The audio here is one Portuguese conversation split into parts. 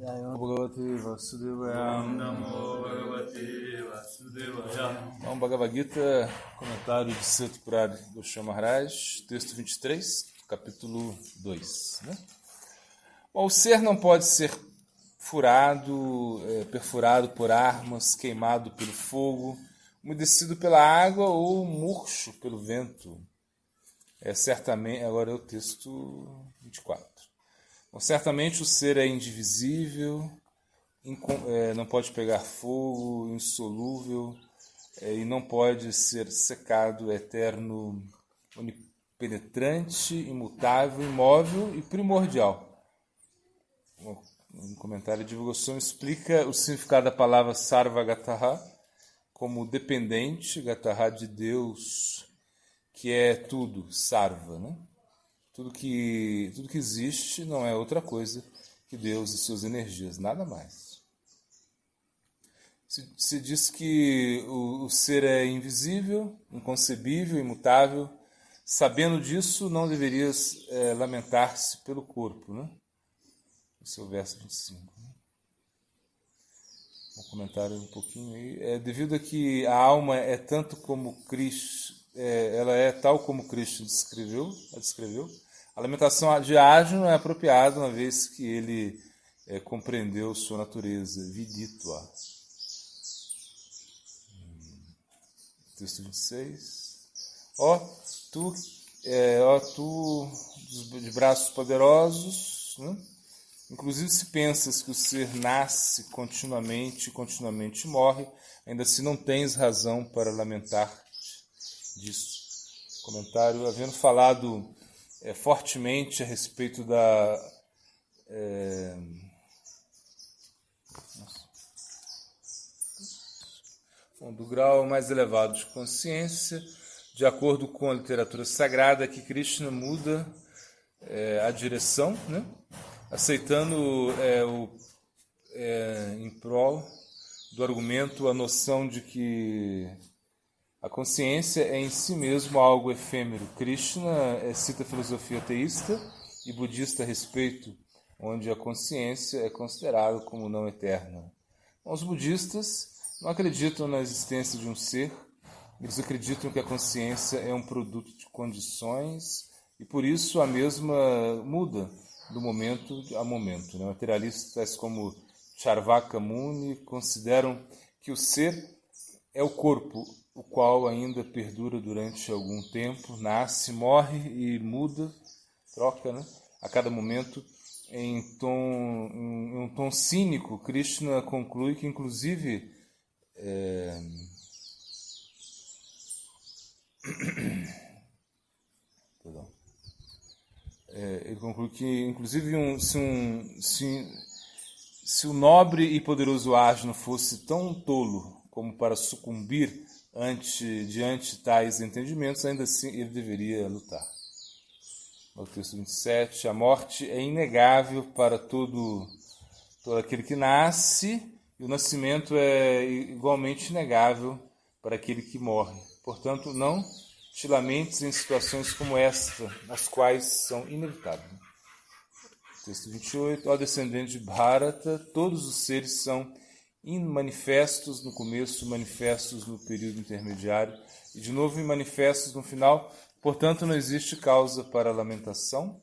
Bhagavate Vasudevaya. Namo Bhagavate Vasudevaya. Então, Bhagavad Gita, comentário de Santo Purari Goswami Maharaj, texto 23, capítulo 2. Né? Bom, o ser não pode ser furado, perfurado por armas, queimado pelo fogo, umedecido pela água ou murcho pelo vento. Certamente, agora é o texto 24. Bom, certamente o ser é indivisível, não pode pegar fogo, insolúvel, e não pode ser secado, eterno, onipenetrante, imutável, imóvel e primordial. Um comentário de divulgação explica o significado da palavra Sarvagataha como dependente, Gataha de Deus, que é tudo, Sarva, né? Tudo que existe não é outra coisa que Deus e suas energias, nada mais. Se diz que o ser é invisível, inconcebível, imutável. Sabendo disso, não deverias lamentar-se pelo corpo. Né? Esse é o verso 25. Um comentário um pouquinho aí. Devido a que a alma é tanto como Cristo, ela é tal como Cristo a descreveu. A lamentação de Arjuna não é apropriada, uma vez que ele compreendeu sua natureza, viditva. Texto 26. Ó tu de braços poderosos, né? Inclusive se pensas que o ser nasce continuamente e continuamente morre, ainda assim não tens razão para lamentar disso. Comentário, havendo falado fortemente a respeito do grau mais elevado de consciência, de acordo com a literatura sagrada, que Krishna muda a direção, né? Aceitando em prol do argumento a noção de que a consciência é em si mesmo algo efêmero. Krishna cita a filosofia teísta e budista a respeito, onde a consciência é considerada como não eterna. Os budistas não acreditam na existência de um ser, eles acreditam que a consciência é um produto de condições e por isso a mesma muda do momento a momento. Materialistas tais como Charvaka Muni consideram que o ser é o corpo, o qual ainda perdura durante algum tempo, nasce, morre e muda, troca, né? A cada momento. Em um tom cínico, Krishna conclui que, inclusive, ele conclui que, inclusive, se o nobre e poderoso Arjuna fosse tão tolo como para sucumbir diante tais entendimentos, ainda assim ele deveria lutar. No texto 27, a morte é inegável para todo aquele que nasce, e o nascimento é igualmente inegável para aquele que morre. Portanto, não te lamentes em situações como esta, as quais são inevitáveis. Texto 28, ó descendente de Bharata, todos os seres são manifestos no começo, manifestos no período intermediário e de novo manifestos no final, portanto não existe causa para lamentação.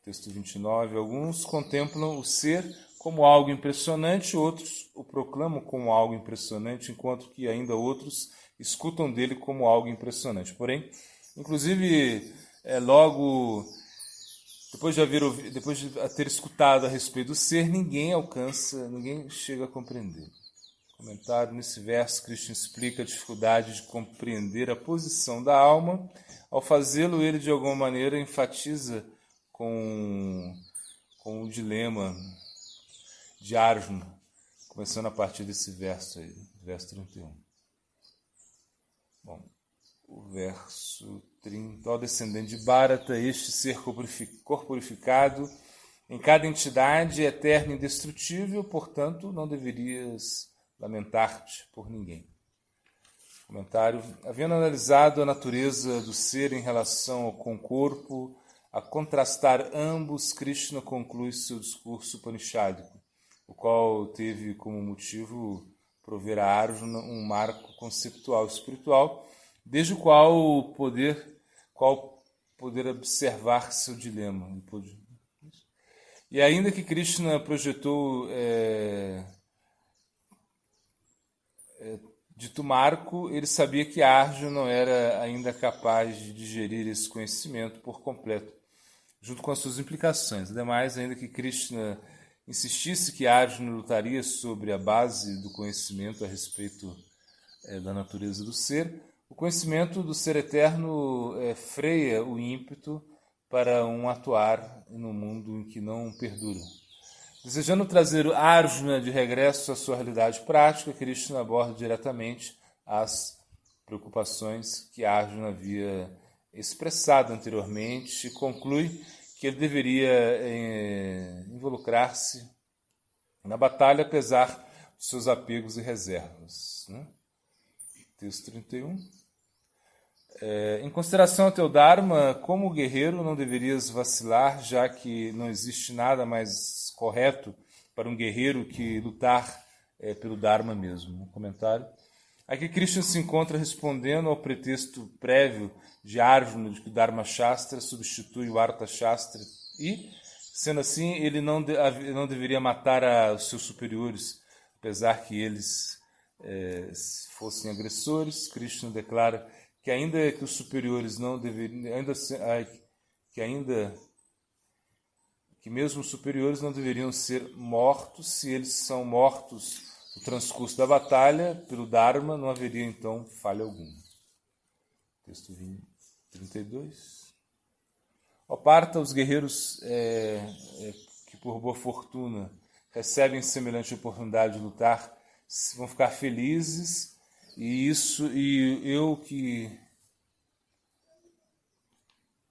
Texto 29, alguns contemplam o ser como algo impressionante, outros o proclamam como algo impressionante, enquanto que ainda outros escutam dele como algo impressionante. Porém, inclusive, logo depois de ter escutado a respeito do ser, ninguém chega a compreender. Comentário, nesse verso, Krishna explica a dificuldade de compreender a posição da alma. Ao fazê-lo, ele de alguma maneira enfatiza com o dilema de Arjuna, começando a partir desse verso aí, verso 31. Bom, o verso 30, ó descendente de Bharata, este ser corporificado em cada entidade é eterno e indestrutível, portanto não deverias lamentar-te por ninguém. Comentário, havendo analisado a natureza do ser em relação com o corpo, A contrastar ambos, Krishna conclui seu discurso upanishádico, o qual teve como motivo prover a Arjuna um marco conceptual espiritual, desde o qual poder observar seu dilema. E ainda que Krishna projetou dito marco, ele sabia que Arjuna não era ainda capaz de digerir esse conhecimento por completo, junto com as suas implicações. Ademais, ainda que Krishna insistisse que Arjuna lutaria sobre a base do conhecimento a respeito da natureza do ser, o conhecimento do ser eterno freia o ímpeto para um atuar no mundo em que não perdura. Desejando trazer Arjuna de regresso à sua realidade prática, Krishna aborda diretamente as preocupações que Arjuna havia expressado anteriormente e conclui que ele deveria involucrar-se na batalha apesar dos seus apegos e reservas. Texto 31. Em consideração ao teu Dharma, como guerreiro não deverias vacilar, já que não existe nada mais correto para um guerreiro que lutar pelo Dharma mesmo. Um comentário. Aqui Krishna se encontra respondendo ao pretexto prévio de Arjuna de que o Dharma Shastra substitui o Artha Shastra e, sendo assim, ele não deveria matar os seus superiores, apesar que eles fossem agressores. Krishna declara que ainda que os superiores não deveriam, que mesmo os superiores não deveriam ser mortos. Se eles são mortos no transcurso da batalha pelo Dharma, não haveria então falha alguma. Texto 32. Ó Partha, os guerreiros que por boa fortuna recebem semelhante oportunidade de lutar vão ficar felizes.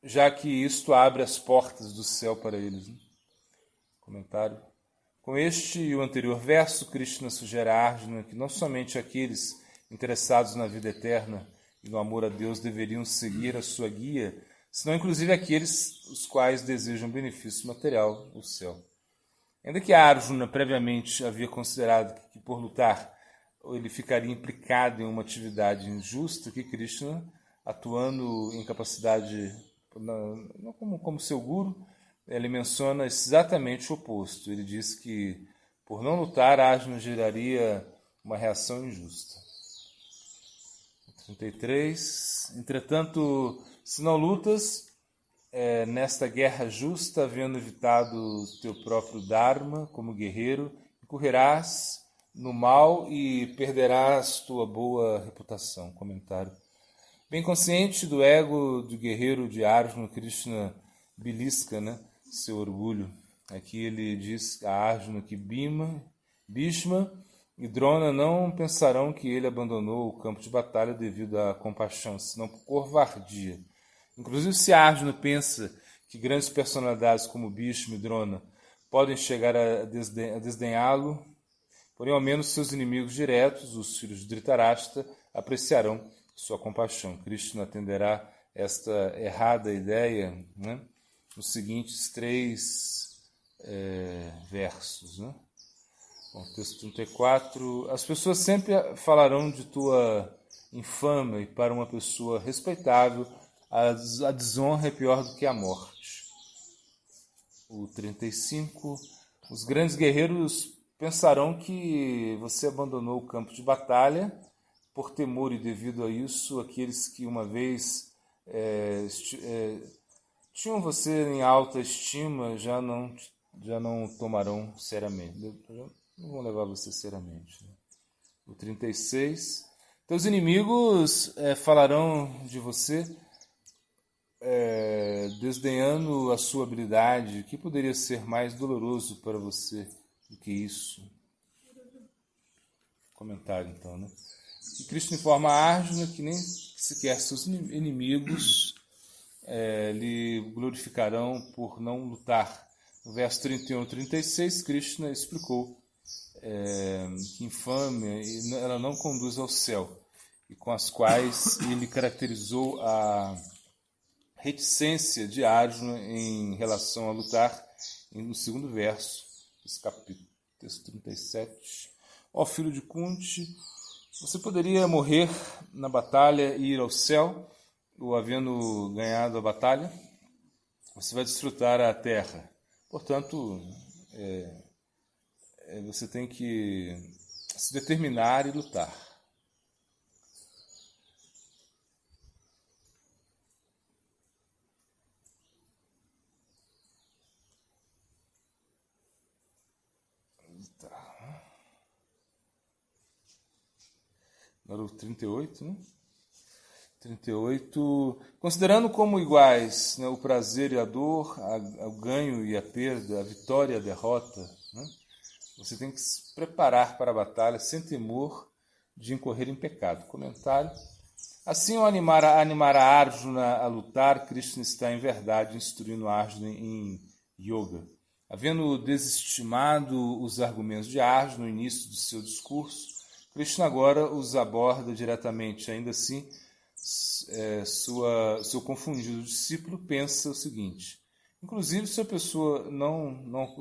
Já que isto abre as portas do céu para eles. Comentário. Com este e o anterior verso, Krishna sugere a Arjuna que não somente aqueles interessados na vida eterna e no amor a Deus deveriam seguir a sua guia, senão inclusive aqueles os quais desejam benefício material, o céu. Ainda que Arjuna previamente havia considerado que por lutar ele ficaria implicado em uma atividade injusta, que Krishna, atuando em capacidade, não como seu guru, ele menciona exatamente o oposto. Ele diz que, por não lutar, Arjuna geraria uma reação injusta. 33. Entretanto, se não lutas nesta guerra justa, havendo evitado teu próprio Dharma como guerreiro, incorrerás no mal e perderás tua boa reputação. Comentário. Bem consciente do ego do guerreiro de Arjuna, Krishna belisca seu orgulho. Aqui ele diz a Arjuna que Bhishma e Drona não pensarão que ele abandonou o campo de batalha devido à compaixão, senão por covardia. Inclusive, se Arjuna pensa que grandes personalidades como Bhishma e Drona podem chegar a desdenhá-lo, porém, ao menos seus inimigos diretos, os filhos de Dhritarashtra, apreciarão sua compaixão. Krishna atenderá esta errada ideia nos seguintes 3 versos. Bom, texto 34. As pessoas sempre falarão de tua infâmia e para uma pessoa respeitável a desonra é pior do que a morte. O 35. Os grandes guerreiros pensarão que você abandonou o campo de batalha por temor e devido a isso aqueles que uma vez tinham você em alta estima já não tomarão seriamente, não vão levar você seriamente. O 36. Teus inimigos falarão de você desdenhando a sua habilidade. O que poderia ser mais doloroso para você do que isso? Comentário, então, E Krishna informa a Arjuna que nem sequer seus inimigos lhe glorificarão por não lutar. No verso 31 e 36, Krishna explicou que infâmia ela não conduz ao céu, e com as quais ele caracterizou a reticência de Arjuna em relação a lutar no segundo verso, desse capítulo, texto 37. Ó filho de Kunti, você poderia morrer na batalha e ir ao céu, ou havendo ganhado a batalha, você vai desfrutar a terra. Portanto, você tem que se determinar e lutar. Agora o 38, né? 38. Considerando como iguais, né, o prazer e a dor, o ganho e a perda, a vitória e a derrota, né? Você tem que se preparar para a batalha sem temor de incorrer em pecado. Comentário. Assim, ao animar a Arjuna a lutar, Krishna está em verdade instruindo Arjuna em yoga. Havendo desestimado os argumentos de Arjuna no início do seu discurso, Krishna agora os aborda diretamente. Ainda assim, seu confundido discípulo pensa o seguinte: inclusive, se a pessoa não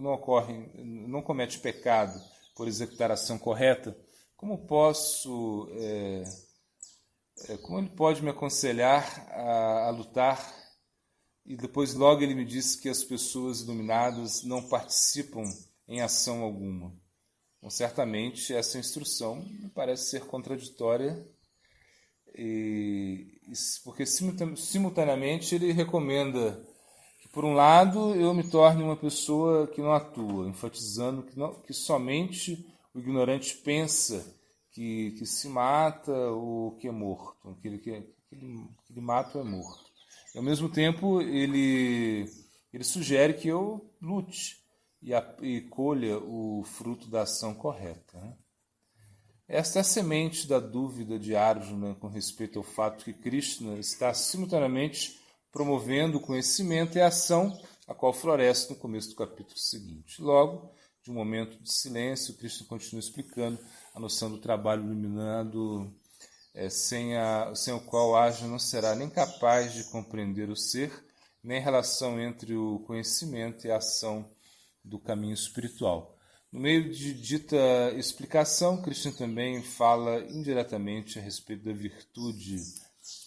comete pecado por executar a ação correta, como ele pode me aconselhar a lutar? E depois logo ele me diz que as pessoas iluminadas não participam em ação alguma. Então, certamente essa instrução me parece ser contraditória, porque simultaneamente ele recomenda que, por um lado, eu me torne uma pessoa que não atua, enfatizando que somente o ignorante pensa que se mata ou que é morto, que ele mata ou é morto. E, ao mesmo tempo, ele sugere que eu lute e colha o fruto da ação correta, né? Esta é a semente da dúvida de Arjuna com respeito ao fato que Krishna está simultaneamente promovendo o conhecimento e a ação, a qual floresce no começo do capítulo seguinte. Logo, de um momento de silêncio, Krishna continua explicando a noção do trabalho iluminado, sem o qual Arjuna não será nem capaz de compreender o ser, nem a relação entre o conhecimento e a ação do caminho espiritual. No meio de dita explicação, Krishna também fala indiretamente a respeito da virtude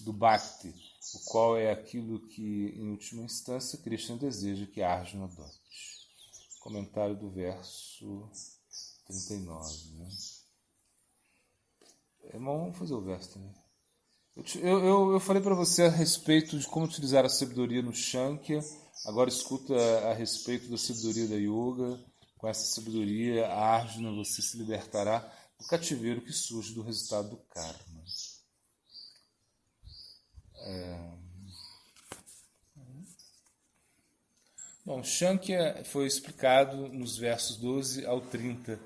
do Bhakti, o qual é aquilo que, em última instância, Krishna deseja que Arjuna adote. Comentário do verso 39. Né? Vamos fazer o verso também. Eu falei para você a respeito de como utilizar a sabedoria no Shankya. Agora escuta a respeito da sabedoria da yoga. Com essa sabedoria, Arjuna, você se libertará do cativeiro que surge do resultado do karma. Bom, Shankya foi explicado nos versos 12 ao 30.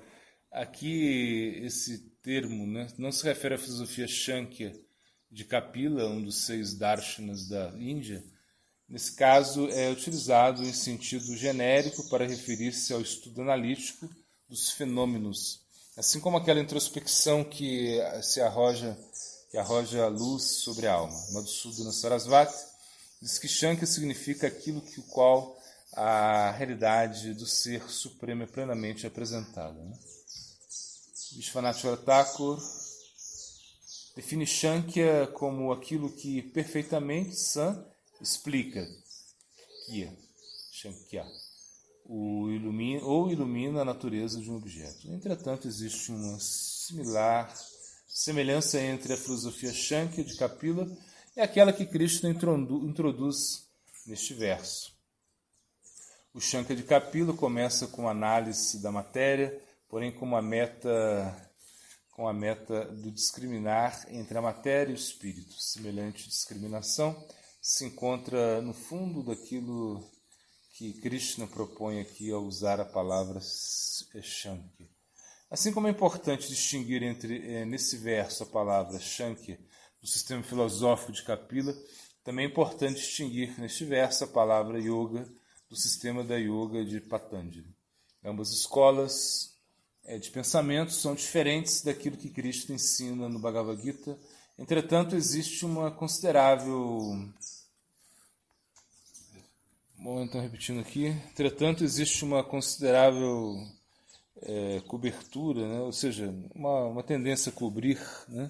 Aqui, esse termo, né, não se refere à filosofia Shankya de Kapila, um dos 6 darshanas da Índia. Nesse caso, é utilizado em sentido genérico para referir-se ao estudo analítico dos fenômenos, assim como aquela introspecção que arroja luz sobre a alma. Madhusudana Sarasvati diz que Shankya significa aquilo que o qual a realidade do ser supremo é plenamente apresentada. Né? Vishwanath Thakur define Shankya como aquilo que perfeitamente explica Shankya, ilumina a natureza de um objeto. Entretanto, existe uma semelhança entre a filosofia Shankya de Kapila e aquela que Krishna introduz neste verso. O Shankya de Kapila começa com a análise da matéria, porém com a meta do discriminar entre a matéria e o espírito. Semelhante discriminação se encontra no fundo daquilo que Krishna propõe aqui ao usar a palavra Shankya. Assim como é importante distinguir nesse verso a palavra Shankya do sistema filosófico de Kapila, também é importante distinguir neste verso a palavra Yoga do sistema da Yoga de Patanjali. Ambas escolas de pensamento são diferentes daquilo que Krishna ensina no Bhagavad Gita. Entretanto, existe uma considerável Bom, então repetindo aqui. Entretanto, existe uma considerável cobertura, né? Ou seja, uma tendência a cobrir, né?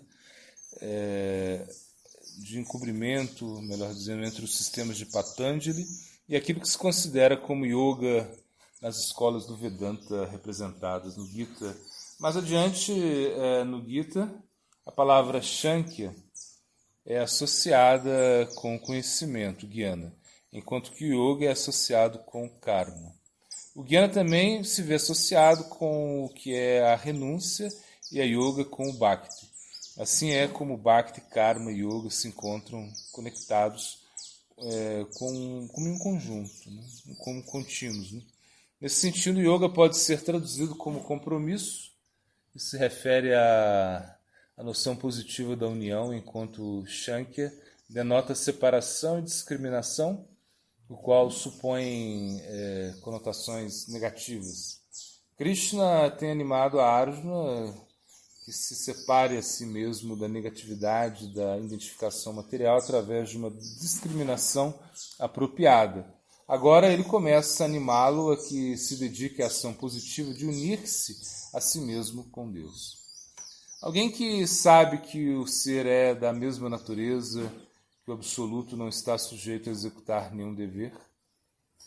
De encobrimento, melhor dizendo, entre os sistemas de Patanjali e aquilo que se considera como yoga nas escolas do Vedanta representadas no Gita. Mais adiante, no Gita, a palavra Shankya é associada com o conhecimento, Jnana, enquanto que o Yoga é associado com o Karma. O Jnana também se vê associado com o que é a renúncia e a Yoga com o Bhakti. Assim é como Bhakti, Karma e Yoga se encontram conectados como um conjunto, né? Como contínuos. Né? Nesse sentido, o Yoga pode ser traduzido como compromisso. Isso se refere à noção positiva da união, enquanto Shankya denota separação e discriminação, o qual supõe conotações negativas. Krishna tem animado a Arjuna que se separe a si mesmo da negatividade da identificação material através de uma discriminação apropriada. Agora ele começa a animá-lo a que se dedique à ação positiva de unir-se a si mesmo com Deus. Alguém que sabe que o ser é da mesma natureza, que o absoluto não está sujeito a executar nenhum dever,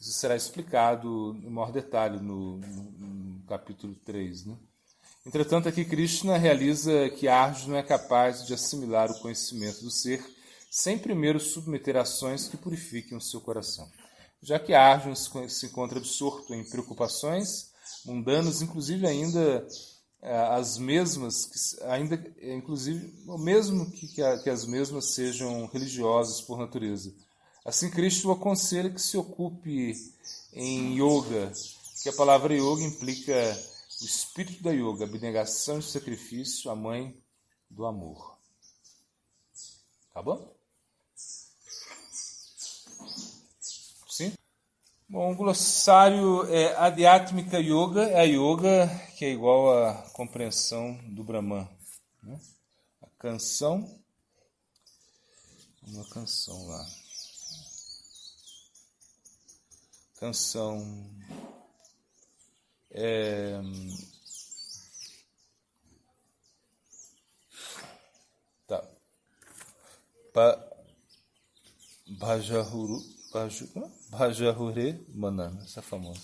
isso será explicado em maior detalhe no capítulo 3. Né? Entretanto, aqui Krishna realiza que Arjuna é capaz de assimilar o conhecimento do ser sem primeiro submeter ações que purifiquem o seu coração. Já que Arjuna se encontra absorto em preocupações mundanas, inclusive ainda as mesmas, o mesmo que as mesmas sejam religiosas por natureza. Assim, Cristo o aconselha que se ocupe em yoga, que a palavra yoga implica o espírito da yoga, abnegação e sacrifício, a mãe do amor. Tá bom? Sim? Bom, o glossário é Adhyatmika Yoga, é a yoga que é igual à compreensão do Brahman. Né? A canção, uma canção lá. Canção tá. Bhajahure Manana, essa é famosa.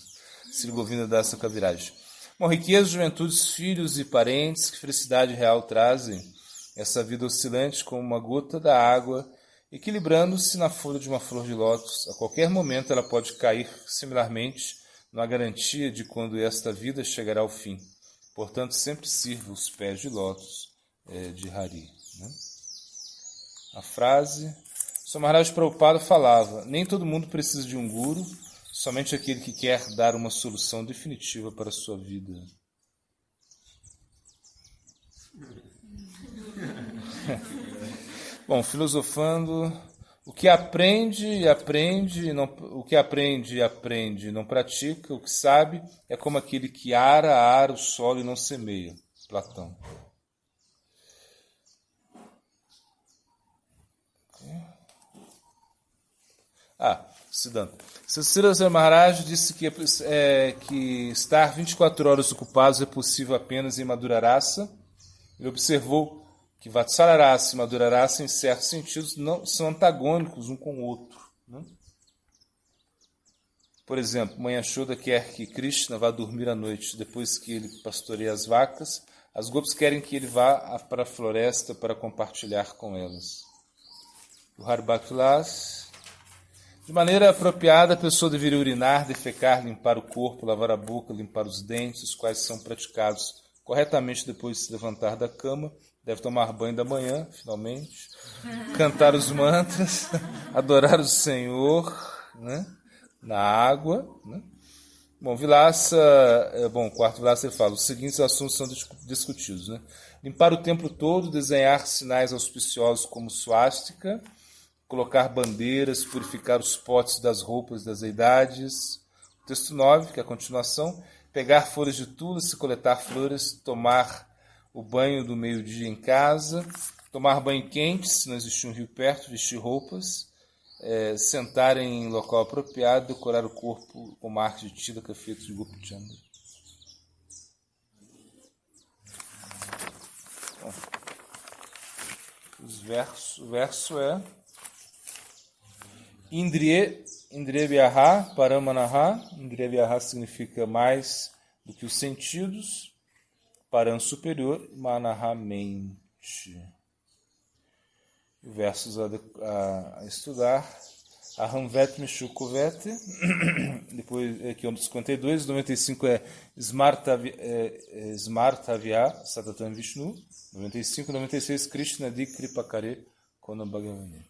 Sri Govinda Dasa Kaviraj. Bom, riqueza, juventude, filhos e parentes, que felicidade real trazem essa vida oscilante como uma gota da água, equilibrando-se na folha de uma flor de lótus. A qualquer momento ela pode cair, similarmente, não há garantia de quando esta vida chegará ao fim. Portanto, sempre sirva os pés de lótus de Hari. Né? A frase... Maharaj Prabhupada falava, nem todo mundo precisa de um guru, somente aquele que quer dar uma solução definitiva para a sua vida. Bom, filosofando, o que aprende, não pratica, o que sabe é como aquele que ara o solo e não semeia. Platão. Siddhanta. Srila Maharaj disse que estar 24 horas ocupados é possível apenas em Madhurarasa. Ele observou que Vatsalarasa e Madhurarasa, em certos sentidos, não são antagônicos um com o outro. Né? Por exemplo, Mãe Yashoda quer que Krishna vá dormir à noite depois que ele pastoreia as vacas. As gopis querem que ele vá para a floresta para compartilhar com elas. O Harbakvilas... De maneira apropriada, a pessoa deveria urinar, defecar, limpar o corpo, lavar a boca, limpar os dentes, os quais são praticados corretamente depois de se levantar da cama. Deve tomar banho da manhã, finalmente. Cantar os mantras, adorar o Senhor, né? Na água. Né? Bom, quarto Vilasa ele fala, os seguintes assuntos são discutidos. Né? Limpar o templo todo, desenhar sinais auspiciosos como suástica, colocar bandeiras, purificar os potes das roupas das deidades. O texto 9, que é a continuação, pegar folhas de tulas, coletar flores, tomar o banho do meio-dia em casa, tomar banho quente, se não existir um rio perto, vestir roupas, sentar em local apropriado, decorar o corpo com marcas de tilaka feitos de Gopchanda. O verso é Indriya Vyaha Paramanaha. Indriya Vyaha significa mais do que os sentidos, Param superior, Manaha mente. Versos a estudar. Ahamvet Meshukovet. Depois aqui é 52. 95 é Smartavya Satatan Vishnu. 95, 96 Krishna Di Kripakare Kona Bhagavani.